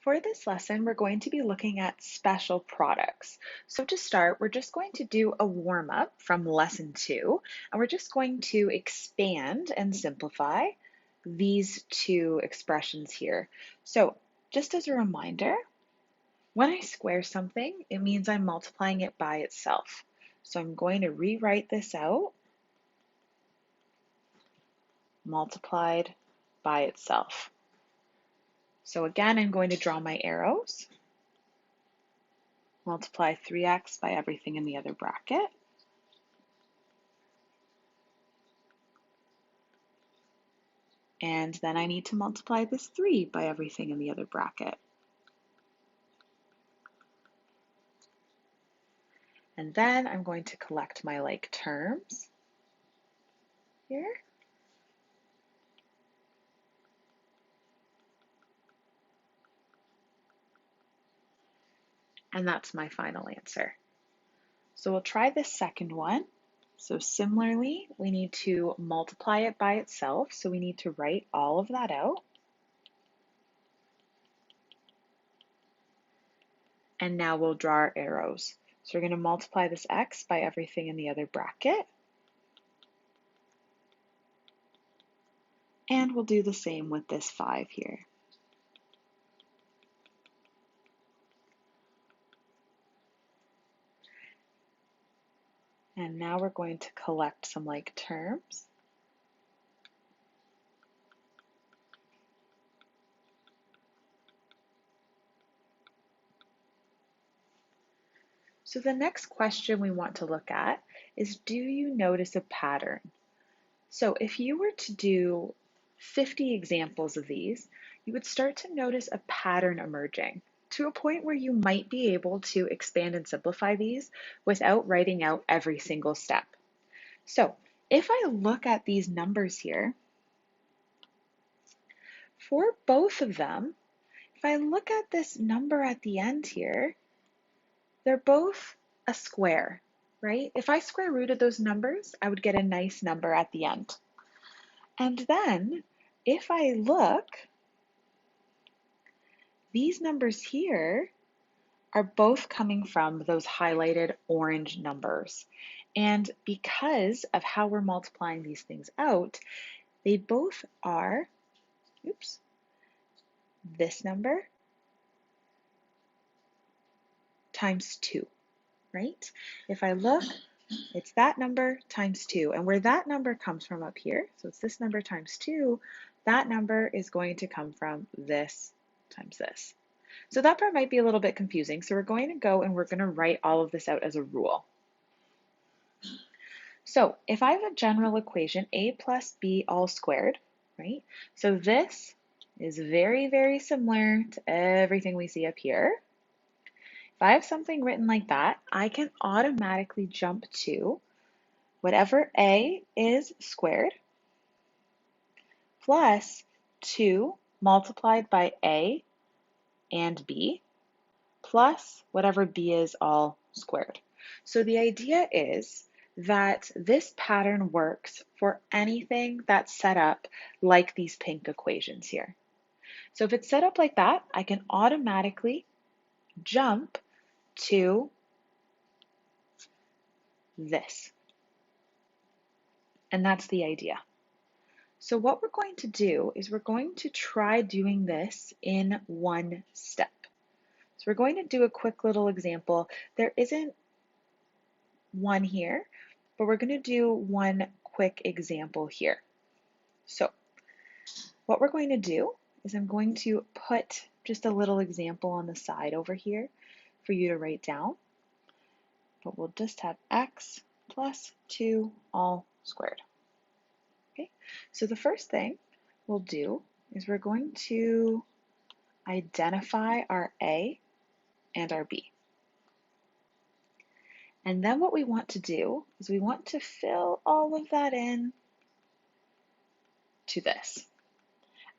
For this lesson, we're going to be looking at special products. So to start, we're just going to do a warm-up from lesson 2, and we're just going to expand and simplify these two expressions here. So just as a reminder, when I square something, it means I'm multiplying it by itself. So I'm going to rewrite this out, multiplied by itself. So again, I'm going to draw my arrows. Multiply 3x by everything in the other bracket. And then I need to multiply this 3 by everything in the other bracket. And then I'm going to collect my like terms here. And that's my final answer. So we'll try this second one. So similarly, we need to multiply it by itself. So we need to write all of that out. And now we'll draw our arrows. So we're going to multiply this x by everything in the other bracket. And we'll do the same with this 5 here. And now we're going to collect some like terms. So the next question we want to look at is, do you notice a pattern? So if you were to do 50 examples of these, you would start to notice a pattern emerging to a point where you might be able to expand and simplify these without writing out every single step. So if I look at these numbers here, for both of them, if I look at this number at the end here, they're both a square, right? If I square rooted those numbers, I would get a nice number at the end. And then if I look, these numbers here are both coming from those highlighted orange numbers. And because of how we're multiplying these things out, they both are, oops, this number times 2, right? If I look, it's that number times 2. And where that number comes from up here, so it's this number times 2, that number is going to come from this times this. So that part might be a little bit confusing. So we're going to go and we're going to write all of this out as a rule. So if I have a general equation, a plus b all squared, right? So this is very, very similar to everything we see up here. If I have something written like that, I can automatically jump to whatever a is squared plus 2 multiplied by a and b plus whatever b is all squared. So the idea is that this pattern works for anything that's set up like these pink equations here. So if it's set up like that, I can automatically jump to this. And that's the idea. So what we're going to do is we're going to try doing this in one step. So we're going to do a quick little example. There isn't one here, but we're going to do one quick example here. So what we're going to do is I'm going to put just a little example on the side over here for you to write down, but we'll just have x plus 2 all squared. Okay, so the first thing we'll do is we're going to identify our a and our b. And then what we want to do is we want to fill all of that in to this.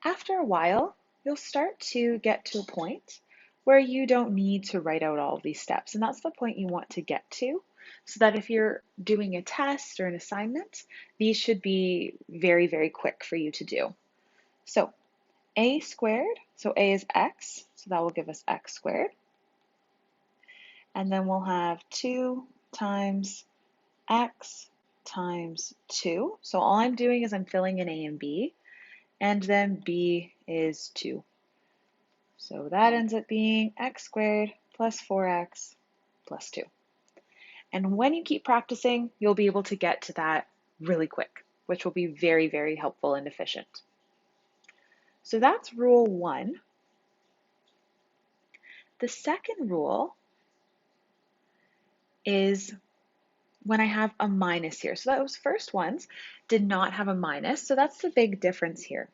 After a while, you'll start to get to a point where you don't need to write out all of these steps. And that's the point you want to get to, so that if you're doing a test or an assignment, these should be very, very quick for you to do. So a squared, so a is x, so that will give us x squared. And then we'll have 2 times x times 2. So all I'm doing is I'm filling in a and b, and then b is 2. So that ends up being x squared plus 4x plus 2. And when you keep practicing, you'll be able to get to that really quick, which will be very, very helpful and efficient. So that's rule 1. The second rule is when I have a minus here. So those first ones did not have a minus, so that's the big difference here.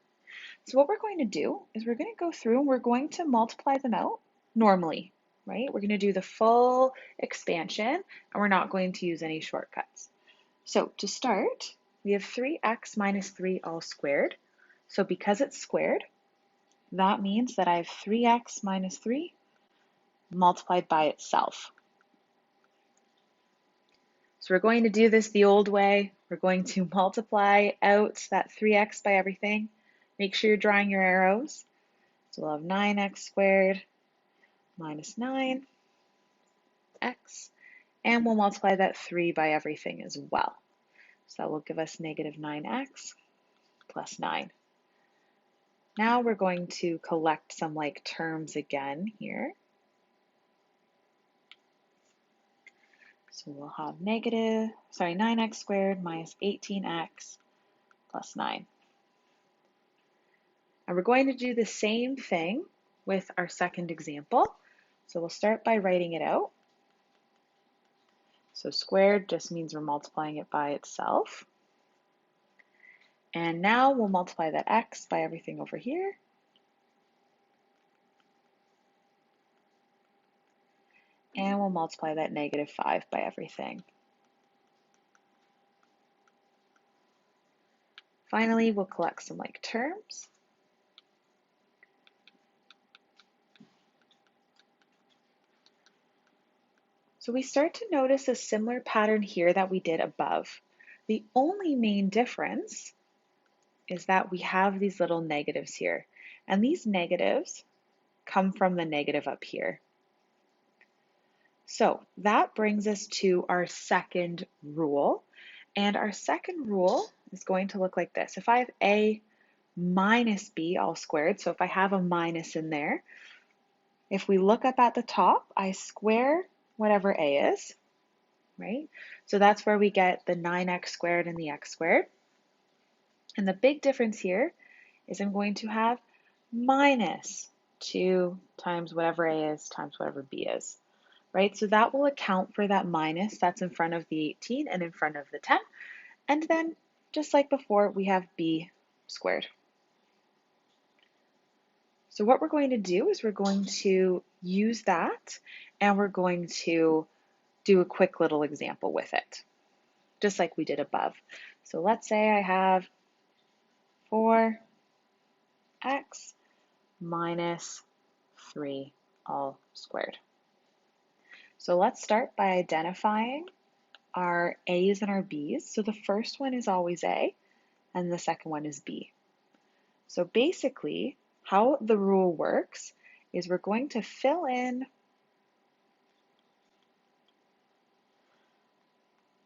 So what we're going to do is we're going to go through and we're going to multiply them out normally, right? We're going to do the full expansion and we're not going to use any shortcuts. So to start, we have 3x minus 3 all squared. So because it's squared, that means that I have 3x minus 3 multiplied by itself. So we're going to do this the old way. We're going to multiply out that 3x by everything. Make sure you're drawing your arrows. So we'll have 9x squared minus 9x, and we'll multiply that 3 by everything as well. So that will give us negative 9x plus 9. Now we're going to collect some like terms again here. So we'll have 9x squared minus 18x plus 9. And we're going to do the same thing with our second example. So we'll start by writing it out. So squared just means we're multiplying it by itself. And now we'll multiply that x by everything over here. And we'll multiply that negative 5 by everything. Finally, we'll collect some like terms. So we start to notice a similar pattern here that we did above. The only main difference is that we have these little negatives here. And these negatives come from the negative up here. So that brings us to our second rule. And our second rule is going to look like this. If I have a minus b all squared, so if I have a minus in there, if we look up at the top, I square whatever a is, right? So that's where we get the 9x squared and the x squared. And the big difference here is I'm going to have minus 2 times whatever a is times whatever b is, right? So that will account for that minus that's in front of the 18 and in front of the 10. And then, just like before, we have b squared. So what we're going to do is we're going to use that and we're going to do a quick little example with it, just like we did above. So let's say I have 4x minus 3 all squared. So let's start by identifying our a's and our b's. So the first one is always a, and the second one is b. So basically, how the rule works is we're going to fill in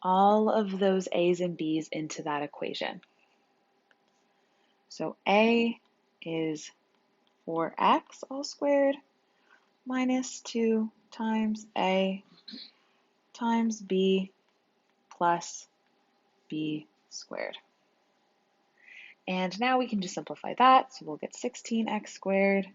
all of those a's and b's into that equation. So a is 4x all squared minus 2 times a times b plus b squared. And now we can just simplify that. So we'll get 16x squared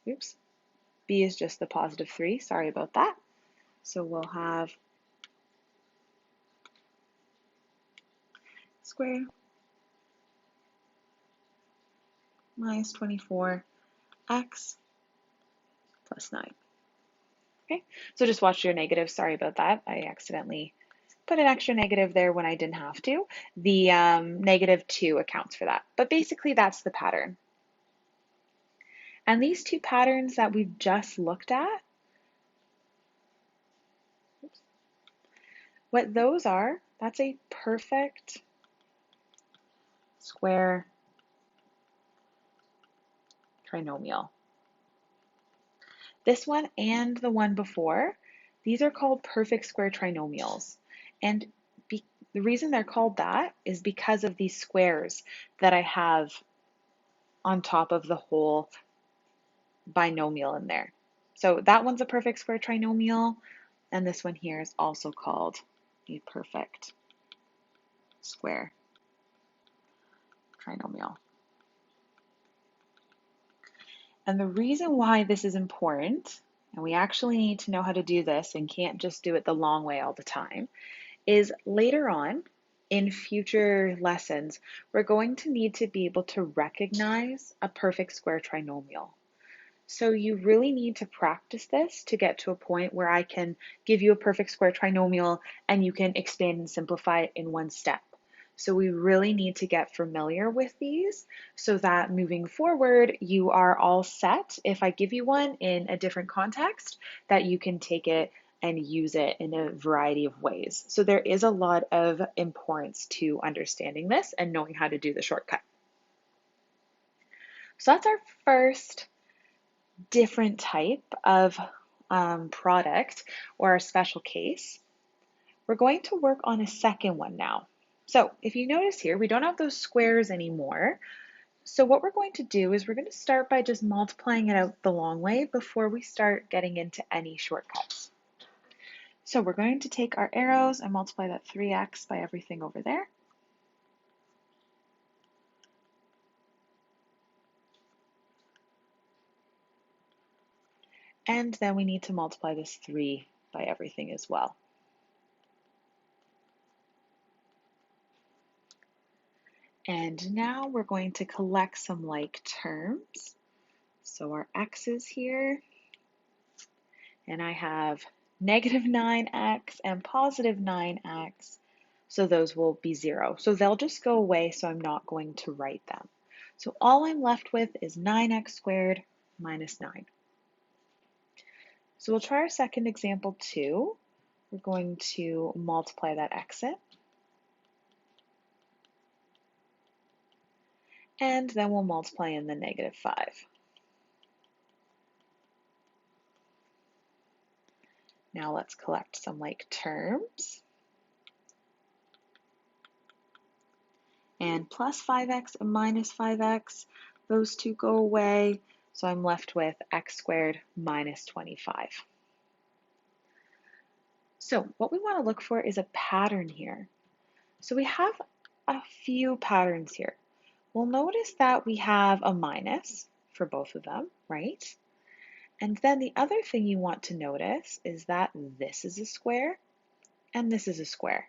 oops, b is just the positive 3, sorry about that. So we'll have squared minus 24x plus 9. Okay, so just watch your negatives. Sorry about that. I accidentally put an extra negative there when I didn't have to. The negative 2 accounts for that. But basically, that's the pattern. And these two patterns that we've just looked at, What those are, that's a perfect square trinomial. This one and the one before, these are called perfect square trinomials. And the reason they're called that is because of these squares that I have on top of the whole binomial in there. So that one's a perfect square trinomial, and this one here is also called a perfect square trinomial. And the reason why this is important, and we actually need to know how to do this and can't just do it the long way all the time, is later on in future lessons, we're going to need to be able to recognize a perfect square trinomial. So you really need to practice this to get to a point where I can give you a perfect square trinomial and you can expand and simplify it in one step. So we really need to get familiar with these so that moving forward, you are all set. If I give you one in a different context, that you can take it and use it in a variety of ways. So there is a lot of importance to understanding this and knowing how to do the shortcut. So that's our first different type of product or a special case. We're going to work on a second one now. So if you notice here, we don't have those squares anymore. So what we're going to do is we're going to start by just multiplying it out the long way before we start getting into any shortcuts. So we're going to take our arrows and multiply that 3x by everything over there. And then we need to multiply this 3 by everything as well. And now we're going to collect some like terms. So our x's here, and I have negative 9x and positive 9x, so those will be 0. So they'll just go away, so I'm not going to write them. So all I'm left with is 9x squared minus 9. So we'll try our second example too. We're going to multiply that exit. And then we'll multiply in the negative 5. Now let's collect some like terms. And plus 5x and minus 5x, those two go away, so I'm left with x squared minus 25. So what we want to look for is a pattern here. So we have a few patterns here. We'll notice that we have a minus for both of them, right? And then the other thing you want to notice is that this is a square and this is a square.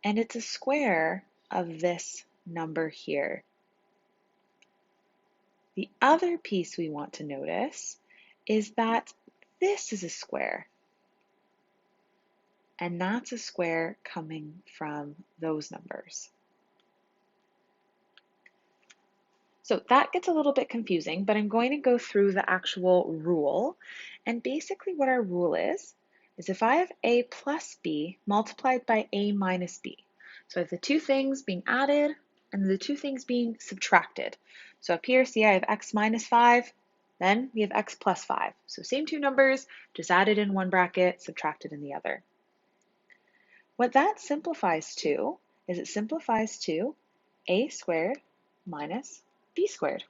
And it's a square of this number here. The other piece we want to notice is that this is a square, and that's a square coming from those numbers. So that gets a little bit confusing, but I'm going to go through the actual rule. And basically what our rule is if I have a plus b multiplied by a minus b. So I have the two things being added and the two things being subtracted. So up here, see I have x minus 5, then we have x plus 5. So same two numbers, just added in one bracket, subtracted in the other. What that simplifies to is it simplifies to a squared minus b squared.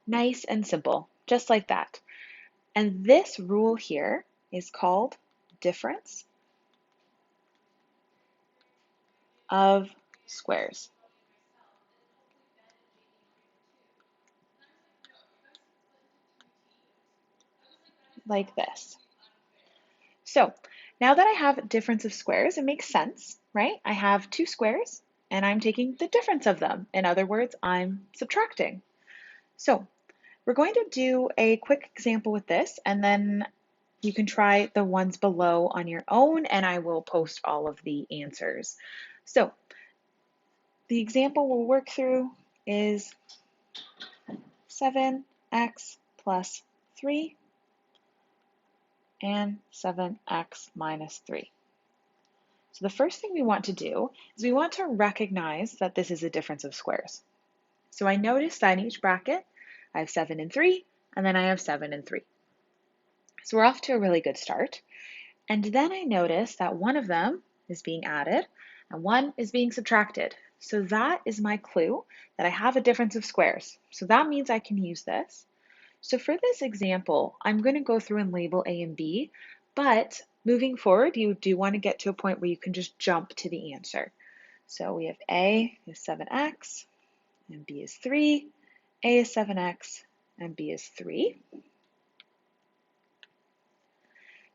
Nice and simple, just like that. And this rule here is called difference of squares. Like this. So now that I have difference of squares, it makes sense, right? I have two squares and I'm taking the difference of them. In other words, I'm subtracting. So we're going to do a quick example with this, and then you can try the ones below on your own, and I will post all of the answers. So the example we'll work through is 7x plus 3 and 7x minus 3. So the first thing we want to do is we want to recognize that this is a difference of squares. So I notice that in each bracket, I have 7 and 3, and then I have 7 and 3. So we're off to a really good start. And then I notice that one of them is being added and one is being subtracted. So that is my clue that I have a difference of squares. So that means I can use this. So for this example, I'm going to go through and label A and B, but moving forward, you do want to get to a point where you can just jump to the answer. So we have A is 7x, and B is 3, A is 7x, and B is 3.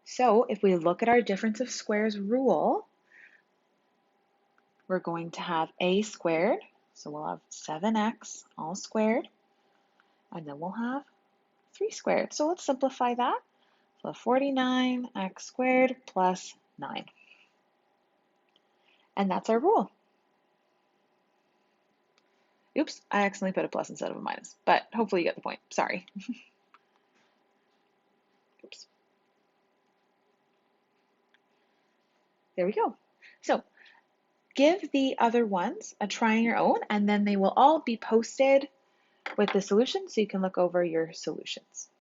So if we look at our difference of squares rule, we're going to have A squared, so we'll have 7x all squared, and then we'll have 3 squared. So let's simplify that. So 49x squared plus 9. And that's our rule. Oops, I accidentally put a plus instead of a minus, but hopefully you get the point. Sorry. Oops. There we go. So give the other ones a try on your own, and then they will all be posted with the solution so you can look over your solutions.